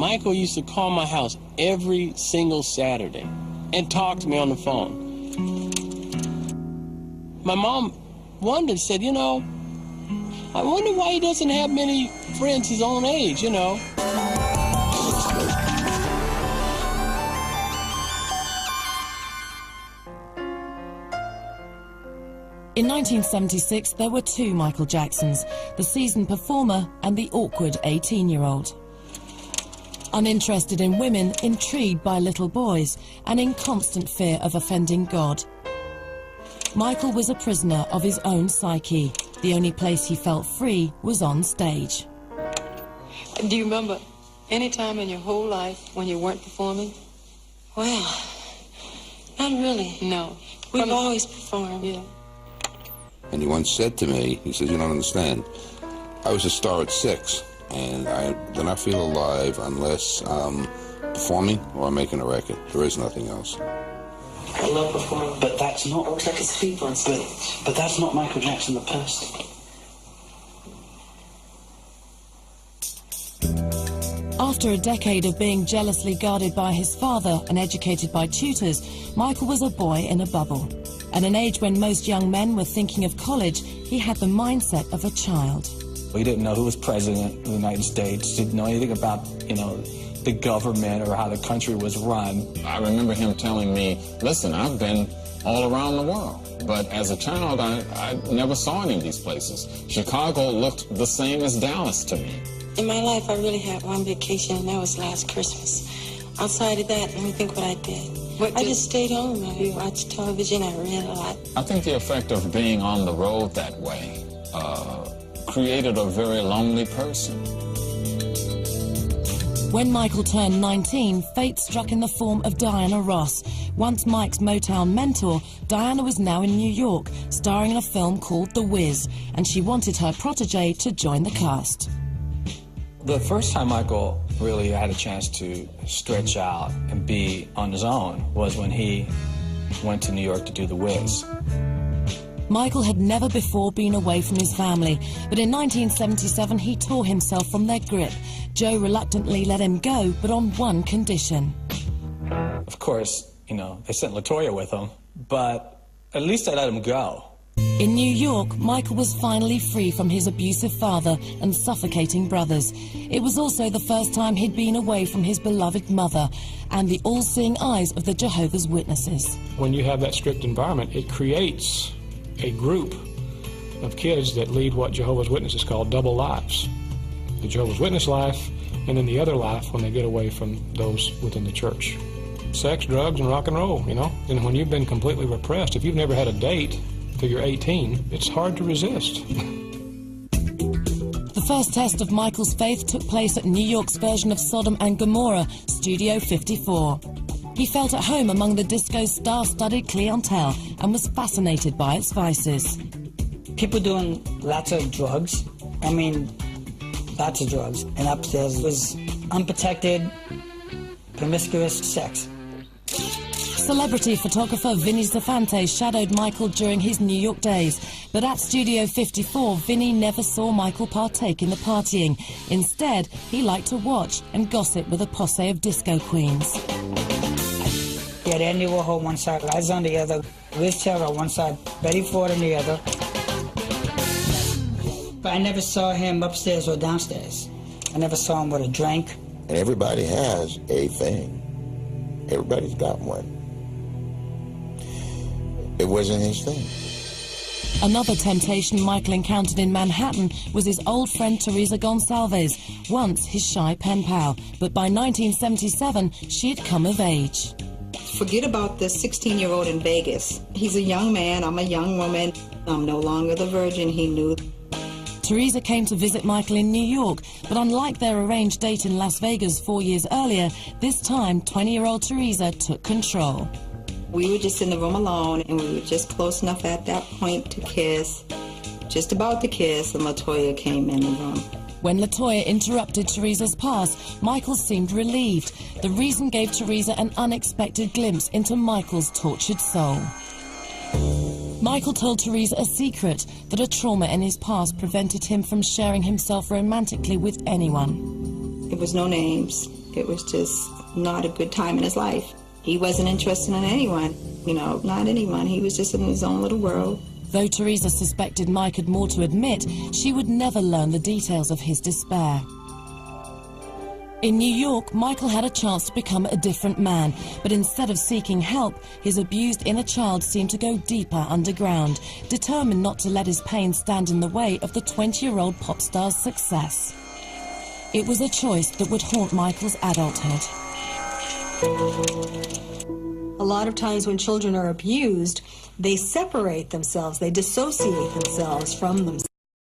Michael used to call my house every single Saturday and talk to me on the phone. My mom wondered, said, you know, I wonder why he doesn't have many friends his own age, you know. In 1976, there were two Michael Jacksons, the seasoned performer and the awkward 18-year-old. Uninterested in women, intrigued by little boys, and in constant fear of offending God. Michael was a prisoner of his own psyche. The only place he felt free was on stage. Do you remember any time in your whole life when you weren't performing? Well, not really. No. We've always performed. Yeah. And he once said to me, he says, you don't understand, I was a star at 6, and I do not feel alive unless I'm performing or I'm making a record. There is nothing else. I love performing, but that's not... I wish I could speak on stage. But that's not Michael Jackson the person. After a decade of being jealously guarded by his father and educated by tutors, Michael was a boy in a bubble. At an age when most young men were thinking of college, he had the mindset of a child. He didn't know who was president of the United States, didn't know anything about, you know, the government or how the country was run. I remember him telling me, listen, I've been all around the world, but as a child, I never saw any of these places. Chicago looked the same as Dallas to me. In my life, I really had one vacation, and that was last Christmas. Outside of that, let me think what I did. I just stayed home. I watched television. I read a lot. I think the effect of being on the road that way created a very lonely person. When Michael turned 19, fate struck in the form of Diana Ross. Once Mike's Motown mentor, Diana was now in New York, starring in a film called The Wiz, and she wanted her protege to join the cast. The first time Michael really had a chance to stretch out and be on his own was when he went to New York to do The Wiz. Michael had never before been away from his family, but in 1977 he tore himself from their grip. Joe reluctantly let him go, but on one condition. Of course, you know, they sent LaToya with him, but at least they let him go. In New York, Michael was finally free from his abusive father and suffocating brothers. It was also the first time he'd been away from his beloved mother and the all-seeing eyes of the Jehovah's Witnesses. When you have that strict environment, it creates a group of kids that lead what Jehovah's Witnesses call double lives. The Jehovah's Witness life, and then the other life when they get away from those within the church. Sex, drugs, and rock and roll, you know? And when you've been completely repressed, if you've never had a date till you're 18, it's hard to resist. The first test of Michael's faith took place at New York's version of Sodom and Gomorrah, Studio 54. He felt at home among the disco's star-studded clientele and was fascinated by its vices. People doing lots of drugs. I mean, lots of drugs. And upstairs was unprotected, promiscuous sex. Celebrity photographer Vinny Zafante shadowed Michael during his New York days, but at Studio 54, Vinny never saw Michael partake in the partying. Instead, he liked to watch and gossip with a posse of disco queens. He had Andy Warhol on one side, Liza on the other, Liz Taylor on one side, Betty Ford on the other. But I never saw him upstairs or downstairs. I never saw him with a drink. And everybody has a thing. Everybody's got one. It wasn't his thing. Another temptation Michael encountered in Manhattan was his old friend Teresa Gonçalves, once his shy pen pal, but by 1977 she had come of age. Forget about the 16-year-old in Vegas. He's a young man, I'm a young woman. I'm no longer the virgin he knew. Teresa came to visit Michael in New York, but unlike their arranged date in Las Vegas 4 years earlier, this time 20-year-old Teresa took control. We were just in the room alone, and we were just close enough at that point to kiss, just about to kiss, and LaToya came in the room. When LaToya interrupted Teresa's pass, Michael seemed relieved. The reason gave Teresa an unexpected glimpse into Michael's tortured soul. Michael told Teresa a secret, that a trauma in his past prevented him from sharing himself romantically with anyone. It was no names. It was just not a good time in his life. He wasn't interested in anyone, you know, not anyone. He was just in his own little world. Though Teresa suspected Mike had more to admit, she would never learn the details of his despair. In New York, Michael had a chance to become a different man, but instead of seeking help, his abused inner child seemed to go deeper underground, determined not to let his pain stand in the way of the 20-year-old pop star's success. It was a choice that would haunt Michael's adulthood. A lot of times when children are abused, they separate themselves, they dissociate themselves from themselves.